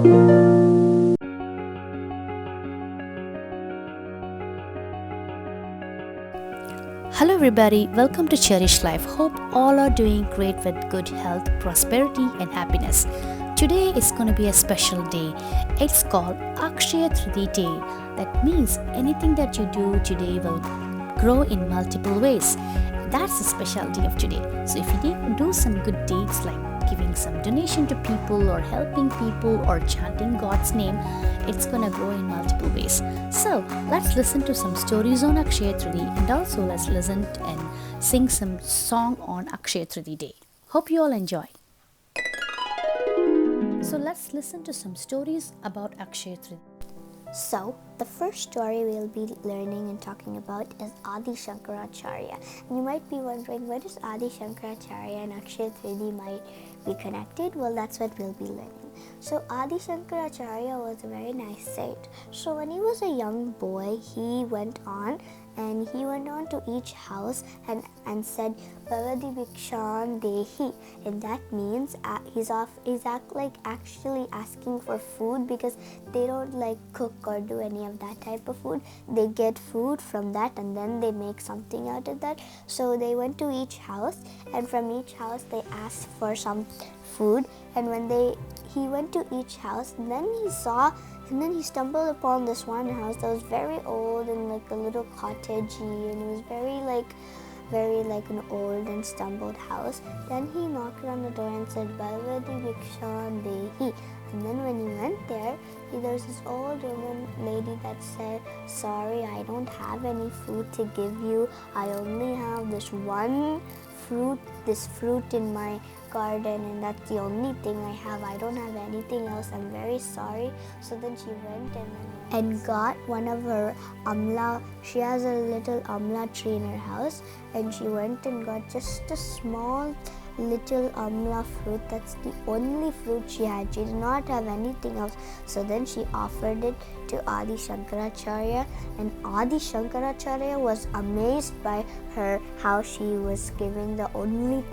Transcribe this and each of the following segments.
Hello, everybody. Welcome to Cherish Life. Hope all are doing great with good health, prosperity, and happiness. Today is going to be a special day. It's called Akshaya Trithiyai Day. That means anything that you do today will grow in multiple ways. That's the specialty of today. So, if you do some good deeds like giving some donation to people or helping people or chanting God's name, it's gonna grow in multiple ways. So let's listen to some stories on Akshaya Trithiyai, and also let's listen and sing some song on Akshaya Trithiyai Day. Hope you all enjoy. So let's listen to some stories about Akshaya Trithiyai. So, the first story we'll be learning and talking about is Adi Shankaracharya. You might be wondering, where does Adi Shankaracharya and Akshaya Trithiyai might be connected? Well, that's what we'll be learning. So, Adi Shankaracharya was a very nice saint. So, when he was a young boy, he went on to each house and said, Bhavadi Bhikshan Dehi. And that means he's actually asking for food, because they don't like cook or do any of that type of food. They get food from that and then they make something out of that. So they went to each house, and from each house they asked for some food. And when he went to each house, and then he stumbled upon this one house that was very old and like a little cottagey, and it was very like an old and stumbled house. Then he knocked on the door and said, Bhavadi Bhikshan Dehi. And then when he went there, there was this old lady that said, sorry, I don't have any food to give you. I only have this fruit in my garden, and that's the only thing I have. I don't have anything else. I'm very sorry. So then she went and got one of her amla. She has a little amla tree in her house, and she went and got just a small little amla fruit. That's the only fruit she had. She did not have anything else. So then she offered it to Adi Shankaracharya, and Adi Shankaracharya was amazed by her, how she was giving the only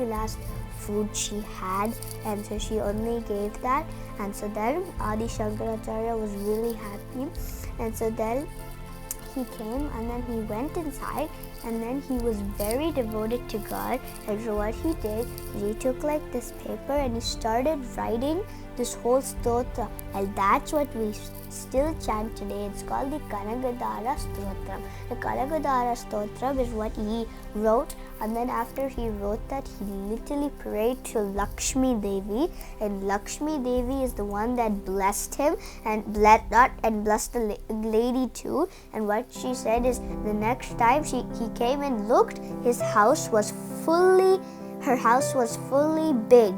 last food she had, and so she only gave that. And so then Adi Shankaracharya was really happy, and so then he came and then he went inside, and then he was very devoted to God. And so what he did is he took like this paper and he started writing this whole stotra, and that's what we still chant today. It's called the Kanagadhara Stotram. The Kanagadhara Stotram is what he wrote, and then after he wrote that, he literally prayed to Lakshmi Devi, and Lakshmi Devi is the one that blessed him and blessed the lady too. And what she said is, the next time he came and looked, her house was fully big.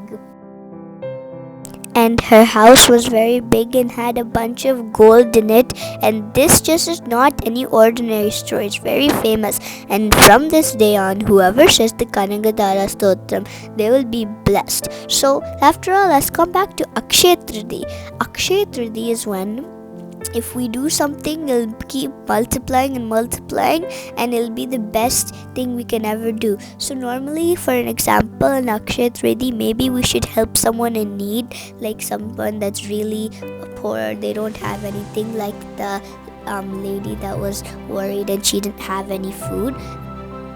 And her house was very big and had a bunch of gold in it. And this just is not any ordinary store. It's very famous. And from this day on, whoever says the Kanagadhara Stotram, they will be blessed. So after all, let's come back to Akshaya Trithiyai. Akshaya Trithiyai is when, if we do something, it'll keep multiplying and it'll be the best thing we can ever do. So normally, for an example, in Akshaya Trithiyai, maybe we should help someone in need, like someone that's really poor, they don't have anything, like the lady that was worried and she didn't have any food.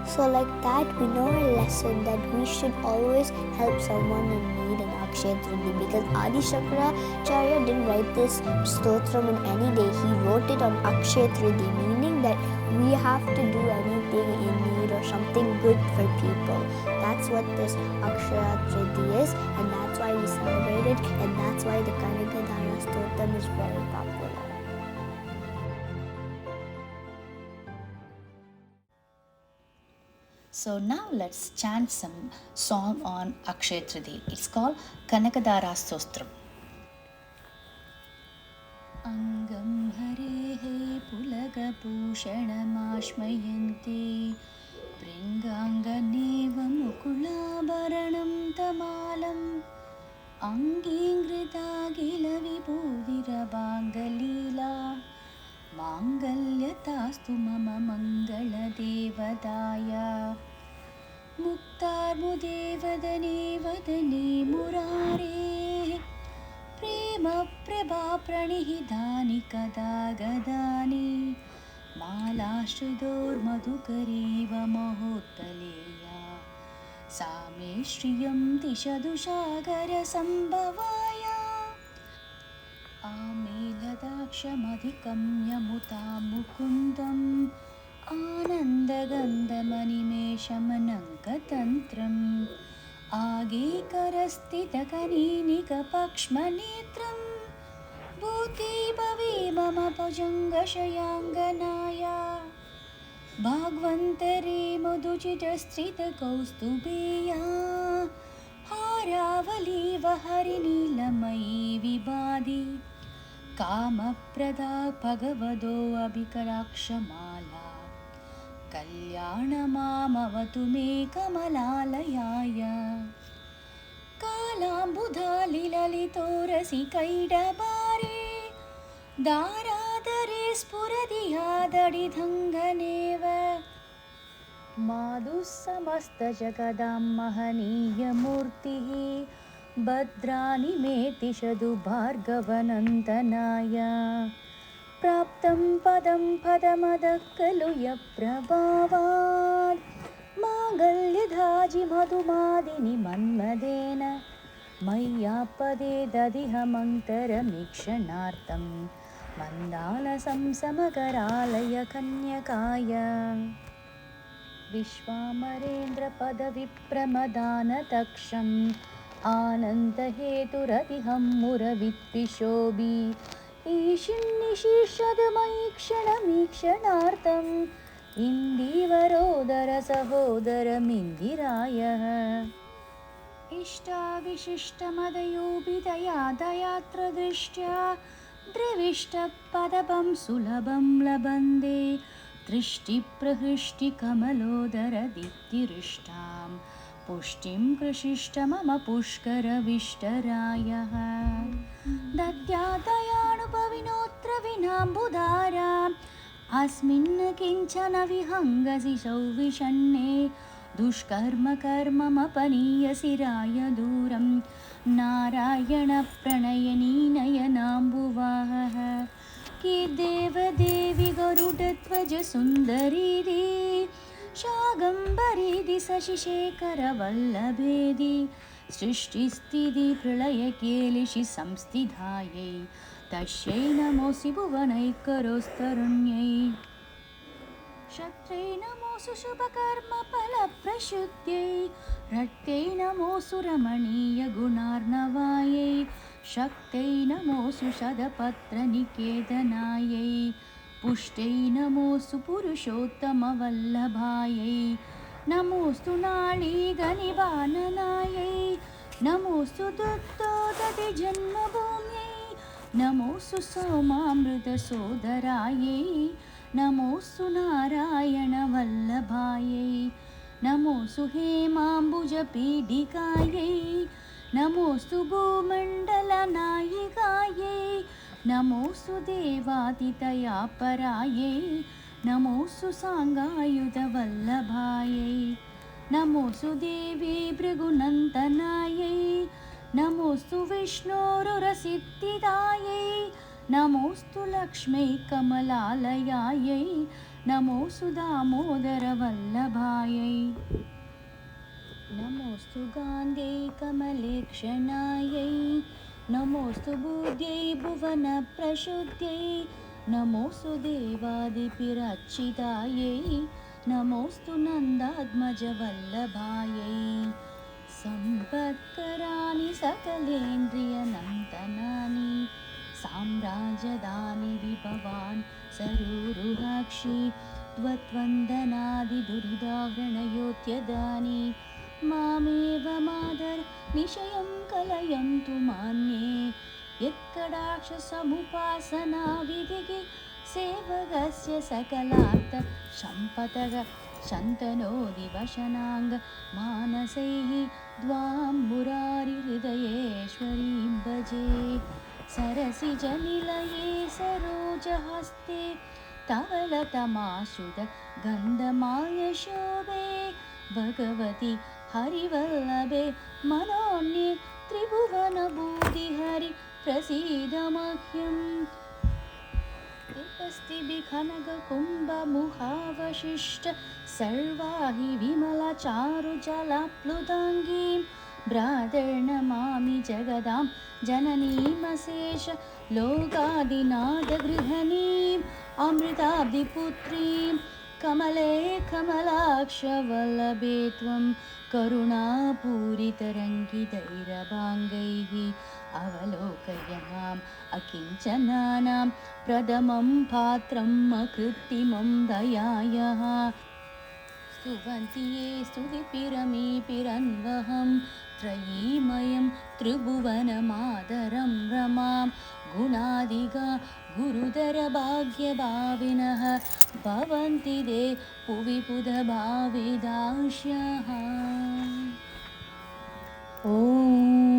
So like that, we know a lesson that we should always help someone in need in Akshaya Trithiyai, because Adi Shankaracharya didn't write this stotram in any day. He wrote it on Akshaya Trithiyai, meaning that we have to do anything in need or something good for people. That's what this Akshaya Trithiyai is, and that's why we celebrate it, and that's why the Kanagadhara Stotram is very popular. So now let's chant some song on Akshaya Trithiyai. It's called Kanakadara Stotram. Angam Harehe Pulagabhushanamashmayante Bringanganeva Mukulabaranam Tamalam Angingridagila Vibhudirabhangalila Mangalyatastu Mama Mangala Devadaya Muktarmudevadane Vadane Murare Prema Hemprabha प्रणिहितानि कदा गदानि मालाश्रुतोर्मधुकरीव महोत्तलेया सा मे श्रियं दिशदुषागरसम्भवाय आमेलदाक्षमधिकं यमुतां मुकुन्दम् आनन्दगन्धमनिमेषमनङ्कतन्त्रम् आगीकरस्थितकनीनिकपक्ष्मनेत्रं भूते भवे मम भुजङ्गशयाङ्गनाया भाग्वन्तरे मधुचितस्थितकौस्तुभेया हारावलीव हरिनीलमयी विभाति कामप्रदा भगवदो अभिकराक्षमाला कल्याणमामवतु मे कमलालयाय कालाम्बुधालिललितो रसिकैडबारे दारादरे स्फुरति यादडिधङ्गनेव माधुस्समस्तजगदां महनीयमूर्तिः भद्राणि मे तिषदु भार्गवनन्दनाय प्राप्तं पदं पदमदः खलु यप्रभावात् माङ्गल्यधाजि मधुमादिनि मन्मदेन मय्यापदे ददिहमन्तरमीक्षणार्थं मन्दालसंसमकरालय कन्यकाय विश्वामरेन्द्रपदविप्रमदानतक्षम् आनन्दहेतुरतिहं मुरवित्पिशोभि ईशिन्निशीर्षदमयि क्षणमीक्षणार्थम् इन्दीवरोदरसहोदरमिन्दिरायः इष्टाविशिष्टमदयोऽपि दया दयात्र दृष्ट्या द्रविष्टपदपं सुलभं लभन्ते दृष्टिप्रहृष्टिकमलोदरदीप्तिरिष्टां पुष्टिं कृषिष्ट मम पुष्करविष्टरायः दद्यादयाणुपविनोत्र विनाम्बुधाराम् अस्मिन् किञ्चन विहङ्गसि सौविषण्णे दुष्कर्मकर्ममपनीयसि राय दूरं नारायणप्रणयनी नयनाम्बुवाहः कीर्देवदेवि गरुडध्वजसुन्दरीति शागम्बरीति शशिशेखरवल्लभेदि सृष्टिस्थितिप्रलयकेलिषि संस्थितायै तस्यै नमोऽसि भुवनैकरोस्तरुण्यै शत्रै नमोऽसु शुभकर्मफलप्रशुद्ध्यै रक्त्यै नमोऽसु रमणीयगुणार्णवायै शक्त्यै नमोऽसु शतपत्रनिकेतनायै पुष्ट्यै नमोऽसु पुरुषोत्तमवल्लभायै नमोऽस्तु नाळीगनिवाननायै नमोऽस्तु दुग्धोदधिजन्मभूम्यै नमोऽस्तु सोमामृतसोदरायै नमोऽस्तु नारायणवल्लभायै नमोऽस्तु हेमाम्बुजपीडिकायै नमोऽस्तु भूमण्डलनायिकायै नमोऽस्तु देवातिथयापरायै नमोऽस्तु साङ्गायुधवल्लभायै नमोऽस्तु देवी भृगुनन्दनायै नमोऽस्तु विष्णोरुरसिद्धिदायै नमोऽस्तु लक्ष्मै कमलालयायै नमोऽस्तु दामोदरवल्लभायै नमोऽस्तु गान्ध्यै कमलेक्षणायै नमोऽस्तु बुद्ध्यै भुवनप्रशुद्ध्यै नमोऽस्तु देवादिभिरर्चितायै नमोऽस्तु नन्दात्मजवल्लभायै सम्पत्कराणि सकलेन्द्रियनन्दनानि साम्राज्यदानि विभवान् सरूरुहाक्षि त्वद्वन्दनादिदुरिदाहरणयोत्यदानि मामेव मादर निशयं कलयन्तु मान्ये यत्कटाक्षसमुपासनाविधिः सेवकस्य सकलार्थ सम्पतः शन्तनो दिवशनाङ्ग मानसैः द्वां मुरारिहृदयेश्वरीं भजे सरसिजनिलये सरोजहस्ते तवलतमाश्रुत गन्धमाल्यशोभे भगवति हरिवल्लभे मनोन्ये त्रिभुवनभूतिहरि प्रसीद मह्यम् विपस्तिभिखनगकुम्भमुखावशिष्ट सर्वा हि विमलचारुजलप्लुताङ्गीं भ्रातर्नमामि जगदां जननीमशेष लोकादिनाथगृहणीम् अमृताब्धिपुत्रीं कमले कमलाक्षवल्लभे त्वं करुणापूरितरङ्गितैरभाङ्गैः अवलोकय माम् अकिञ्चनानां प्रथमं पात्रम् अकृत्रिमं दयायः स्तुवन्ति ये स्तुतिपिरमीपिरन्वहं त्रयीमयं त्रिभुवनमादरं रमां गुणादिगा गुरुतरभाग्यभाविनः भवन्ति ते भुवि पुधभाविदांश्यः। ॐ